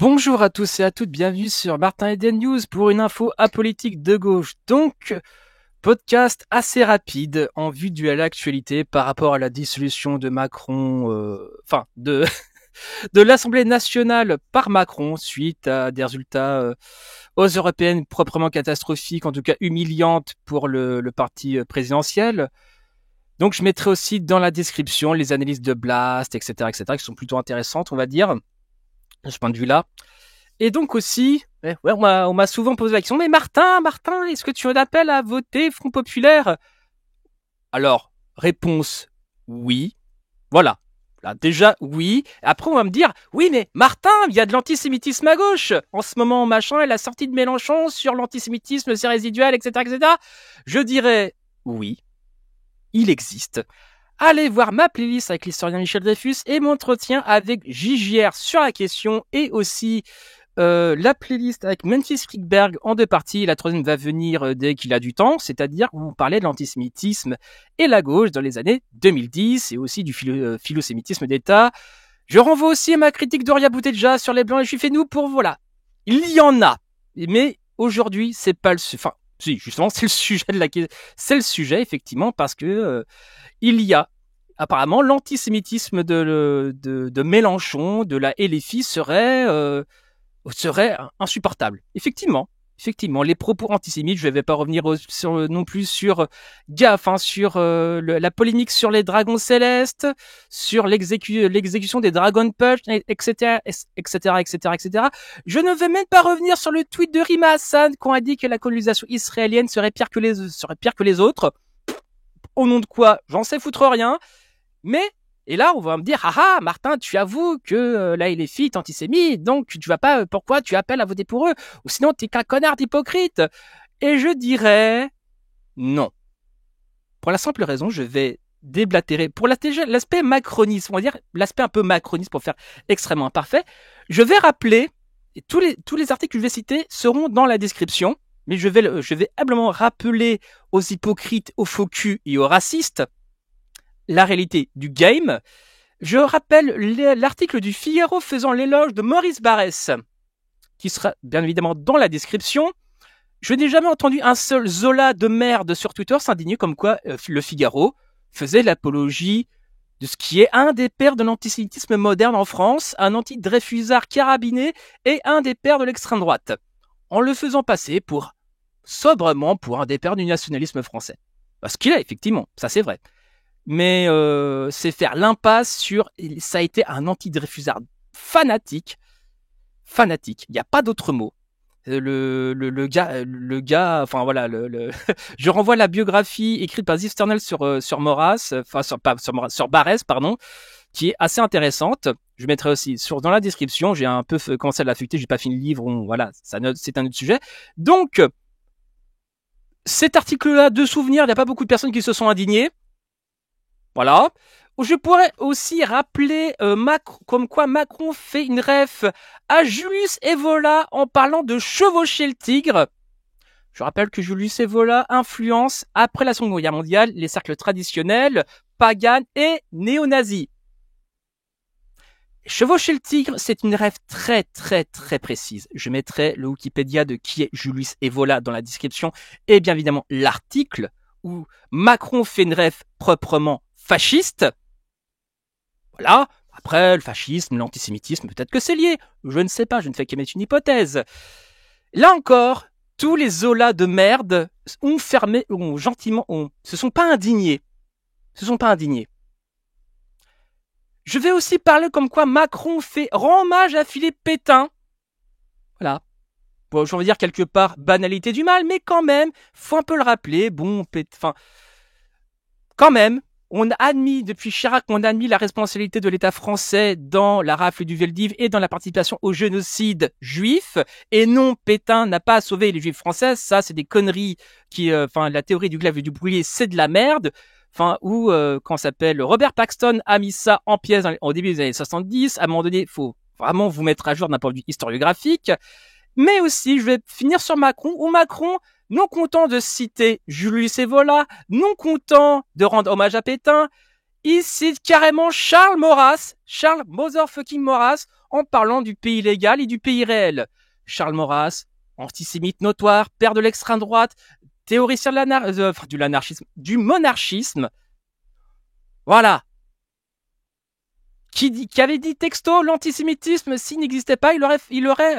Bonjour à tous et à toutes, bienvenue sur Martin Eden News pour une info apolitique de gauche. Donc, podcast assez rapide en vue de l'actualité par rapport à la dissolution de Macron, de de l'Assemblée nationale par Macron suite à des résultats aux européennes proprement catastrophiques, en tout cas humiliantes pour le parti présidentiel. Donc, je mettrai aussi dans la description les analyses de Blast, etc., qui sont plutôt intéressantes, on va dire, de ce point de vue-là. Et donc aussi, on m'a souvent posé la question, mais Martin, est-ce que tu en appelles à voter Front Populaire? Alors, réponse, oui. Voilà. Là, déjà, oui. Après, on va me dire, oui, mais Martin, il y a de l'antisémitisme à gauche. En ce moment, machin, et la sortie de Mélenchon sur l'antisémitisme, c'est résiduel, etc. Je dirais, oui, il existe. Allez voir ma playlist avec l'historien Michel Dreyfus et mon entretien avec JJR sur la question et aussi la playlist avec Memphis Friedberg en 2 parties. La troisième va venir dès qu'il a du temps, c'est-à-dire où on parlait de l'antisémitisme et la gauche dans les années 2010 et aussi du philosémitisme d'État. Je renvoie aussi à ma critique d'Oria Boutedja sur les blancs et juifs et nous pour voilà. Il y en a, mais aujourd'hui c'est pas le si, justement, c'est le sujet effectivement parce que il y a apparemment l'antisémitisme de Mélenchon, de la LFI serait insupportable. Effectivement, les propos antisémites, je ne vais pas revenir non plus sur la polémique sur les dragons célestes, sur l'exécution des Dragon Punch, etc. Je ne vais même pas revenir sur le tweet de Rima Hassan quand a dit que la colonisation israélienne serait pire que les autres. Au nom de quoi, j'en sais foutre rien. Mais, et là, on va me dire, ah, Martin, tu avoues que là, il est fit antisémite, donc tu vas pas, pourquoi tu appelles à voter pour eux? Ou sinon, t'es qu'un connard d'hypocrite. Et je dirais, non. Pour la simple raison, je vais déblatérer. Pour l'aspect macroniste, on va dire, l'aspect un peu macroniste pour faire extrêmement imparfait, je vais rappeler, et tous les articles que je vais citer seront dans la description, mais je vais humblement rappeler aux hypocrites, aux faux culs et aux racistes la réalité du game. Je rappelle l'article du Figaro faisant l'éloge de Maurice Barrès, qui sera bien évidemment dans la description. Je n'ai jamais entendu un seul Zola de merde sur Twitter s'indigner comme quoi le Figaro faisait l'apologie de ce qui est un des pères de l'antisémitisme moderne en France, un anti-Dreyfusard carabiné et un des pères de l'extrême droite, en le faisant passer sobrement pour un des pères du nationalisme français. Parce qu'il est effectivement, ça c'est vrai. Mais c'est faire l'impasse sur... Ça a été un anti-Dreyfusard fanatique. Il n'y a pas d'autre mot. Le gars, enfin voilà, je renvoie la biographie écrite par Ziv Sternel sur Maurras, sur Barrès, pardon, qui est assez intéressante. Je mettrai aussi dans la description. J'ai un peu commencé à l'affecter, j'ai pas fini le livre. Voilà, c'est un autre sujet. Donc, cet article-là de souvenir, il n'y a pas beaucoup de personnes qui se sont indignées. Voilà. Je pourrais aussi rappeler comme quoi Macron fait une ref à Julius Evola en parlant de chevaucher le tigre. Je rappelle que Julius Evola influence, après la Seconde Guerre mondiale, les cercles traditionnels, paganes et néo-nazis. Chevaucher le tigre, c'est une ref très très très précise. Je mettrai le Wikipédia de qui est Julius Evola dans la description et bien évidemment l'article où Macron fait une ref proprement fasciste. Voilà. Après, le fascisme, l'antisémitisme, peut-être que c'est lié. Je ne sais pas, je ne fais qu'émettre une hypothèse. Là encore, tous les Zola de merde se sont pas indignés. Je vais aussi parler comme quoi Macron rend hommage à Philippe Pétain. Voilà. Bon, je vais dire quelque part banalité du mal, mais quand même, faut un peu le rappeler. Bon, quand même, depuis Chirac, on a admis la responsabilité de l'État français dans la rafle du Veldiv et dans la participation au génocide juif. Et non, Pétain n'a pas sauvé les juifs français. Ça, c'est des conneries la théorie du glaive et du bouclier, c'est de la merde. Robert Paxton a mis ça en pièces au début des années 70. À un moment donné, faut vraiment vous mettre à jour d'un point de vue historiographique. Mais aussi, je vais finir sur Macron, où Macron, non content de citer Julius Evola, non content de rendre hommage à Pétain, il cite carrément Charles motherfucking Maurras, en parlant du pays légal et du pays réel. Charles Maurras, antisémite notoire, père de l'extrême droite, théoricien de du monarchisme. Voilà. Qui avait dit texto l'antisémitisme s'il n'existait pas, il l'aurait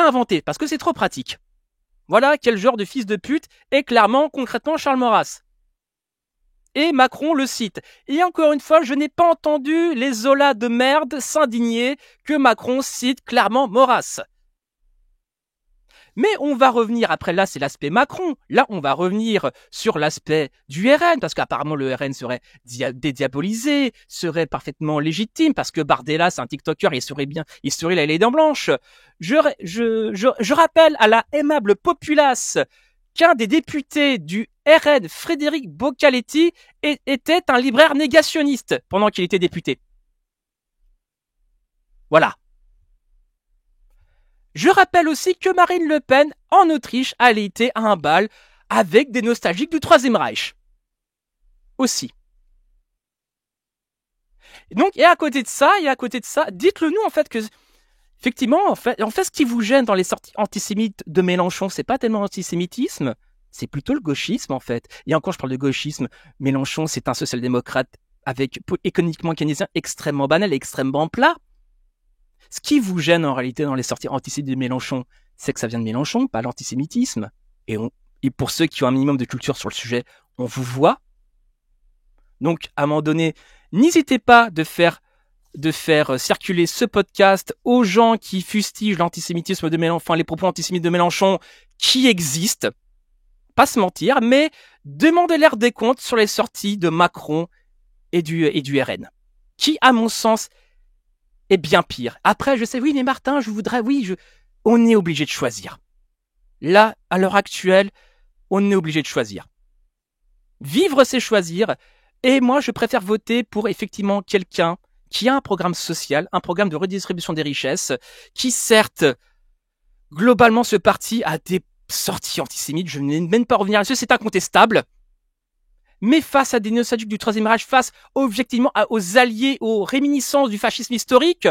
inventé parce que c'est trop pratique. Voilà quel genre de fils de pute est clairement, concrètement Charles Maurras. Et Macron le cite. Et encore une fois, je n'ai pas entendu les Zola de merde s'indigner que Macron cite clairement Maurras. Mais on va revenir, après là c'est l'aspect Macron, là on va revenir sur l'aspect du RN, parce qu'apparemment le RN serait dédiabolisé, serait parfaitement légitime, parce que Bardella c'est un TikToker, il serait les dents blanches. Je rappelle à la aimable populace qu'un des députés du RN, Frédéric Boccaletti, était un libraire négationniste pendant qu'il était député. Voilà. Je rappelle aussi que Marine Le Pen, en Autriche, a été à un bal avec des nostalgiques du Troisième Reich. Aussi. Et à côté de ça, dites-le nous en fait que, effectivement, en fait, ce qui vous gêne dans les sorties antisémites de Mélenchon, c'est pas tellement l'antisémitisme, c'est plutôt le gauchisme en fait. Et encore, je parle de gauchisme. Mélenchon, c'est un social-démocrate avec économiquement keynésien extrêmement banal et extrêmement plat. Ce qui vous gêne en réalité dans les sorties antisémites de Mélenchon, c'est que ça vient de Mélenchon, pas l'antisémitisme. Et pour ceux qui ont un minimum de culture sur le sujet, on vous voit. Donc, à un moment donné, n'hésitez pas de faire circuler ce podcast aux gens qui fustigent l'antisémitisme de Mélenchon, les propos antisémites de Mélenchon qui existent. Pas se mentir, mais demandez-leur des comptes sur les sorties de Macron et du RN. Qui, à mon sens, est bien pire. Après, je sais, oui, mais Martin, on est obligé de choisir. Là, à l'heure actuelle, on est obligé de choisir. Vivre, c'est choisir. Et moi, je préfère voter pour effectivement quelqu'un qui a un programme social, un programme de redistribution des richesses, qui certes, globalement, ce parti a des sorties antisémites. Je ne vais même pas revenir là-dessus, c'est incontestable. Mais face à des nostalgiques du Troisième Reich, face objectivement aux alliés, aux réminiscences du fascisme historique,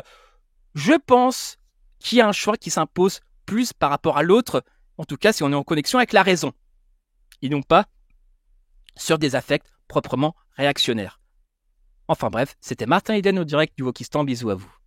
je pense qu'il y a un choix qui s'impose plus par rapport à l'autre, en tout cas si on est en connexion avec la raison, et non pas sur des affects proprement réactionnaires. Enfin bref, c'était Martin Eden au direct du Wokistan, bisous à vous.